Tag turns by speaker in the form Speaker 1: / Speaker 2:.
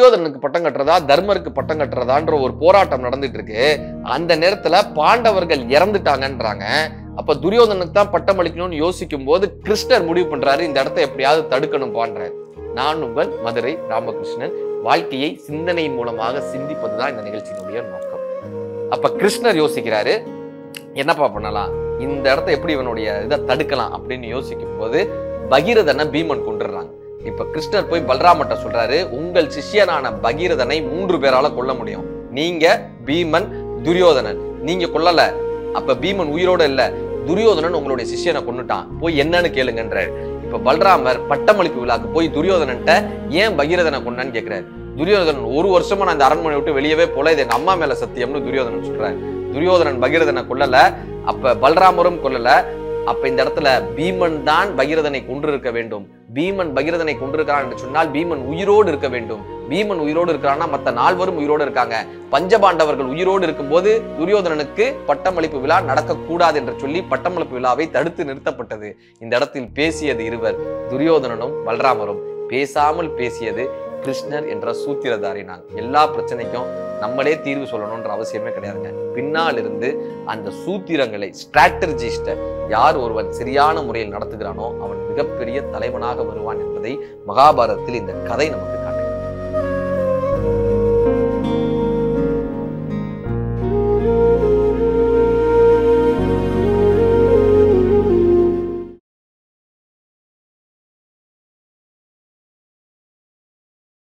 Speaker 1: துரியோதனனுக்கு பட்டம் கட்டுறதா தர்மருக்கு பட்டம் கட்டுறதான்ற ஒரு போராட்டம் நடந்துட்டு இருக்கு. அந்த நேரத்துல பாண்டவர்கள் இறந்துட்டாங்கன்றாங்க. அப்ப துரியோதனனுக்கு தான் பட்டம் அளிக்கணும்னு யோசிக்கும் போது கிருஷ்ணர் முடிவு பண்றாரு, இந்த இடத்த எப்படியாவது தடுக்கணும் பான்றாரு. நான் உங்கள் மதுரை ராமகிருஷ்ணன். வாழ்க்கையை சிந்தனையின் மூலமாக சிந்திப்பதுதான் இந்த நிகழ்ச்சியினுடைய நோக்கம். அப்ப கிருஷ்ணர் யோசிக்கிறாரு, என்னப்பா பண்ணலாம், இந்த இடத்த எப்படி இவனுடைய இதை தடுக்கலாம் அப்படின்னு யோசிக்கும் போது பகீரதனை பீமன் கொண்டுறாங்க. இப்ப கிருஷ்ணர் போய் பல்ராமட்ட சொல்றாரு, உங்கள் சிஷ்யனான பகீரதனை 3 பேரால கொல்ல முடியும். நீங்க, பீமன், துரியோதனன். நீங்க கொல்லல. அப்ப பீமன் உயிரோட இல்ல, துரியோதனன் உங்களுடைய சிஷ்யனை கொன்னுட்டான், போய் என்னன்னு கேளுங்கன்றாரு. இப்ப பல்ராமர் பட்டமளிப்பு விழாக்கு போய் துரியோதனன்ட்ட ஏன் பகீரதனை கொண்டான்னு கேட்கிறாரு. துரியோதனன் 1 வருஷமா நான் இந்த அரண்மனை விட்டு வெளியவே போல, இது எங்க அம்மா மேல சத்தியம்னு துரியோதனன் சொல்றாரு. துரியோதனன் பகீரதனை கொல்லல, அப்ப பல்ராமரும் கொல்லல. அப்ப இந்த இடத்துல பீமன் தான் பகீரதனை கொன்றிருக்க வேண்டும். பீமன் பகீரதனை கொண்டிருக்கிறான் என்று சொன்னால் பீமன் உயிரோடு இருக்க வேண்டும். பீமன் உயிரோடு இருக்கிறான்னா மத்த 4 உயிரோடு இருக்காங்க. பஞ்சபாண்டவர்கள் உயிரோடு இருக்கும்போது துரியோதனனுக்கு பட்டமளிப்பு விழா நடக்கக்கூடாது என்று சொல்லி பட்டமளிப்பு விழாவை தடுத்து நிறுத்தப்பட்டது. இந்த இடத்தில் பேசியது 2, துரியோதனனும் பல்ராமரும். பேசாமல் பேசியது கிருஷ்ணர் என்ற சூத்திரதாரி. எல்லா பிரச்சனைக்கும் நம்மளே தீர்வு சொல்லணும்ன்ற அவசியமே கிடையாதுங்க. பின்னால் இருந்து அந்த சூத்திரங்களை, ஸ்ட்ராட்டஜிஸ்ட யார் ஒருவன் சரியான முறையில் நடத்துகிறானோ அவன் மிகப்பெரிய தலைவனாக வருவான் என்பதை மகாபாரதத்தில் இந்த கதை நமக்கு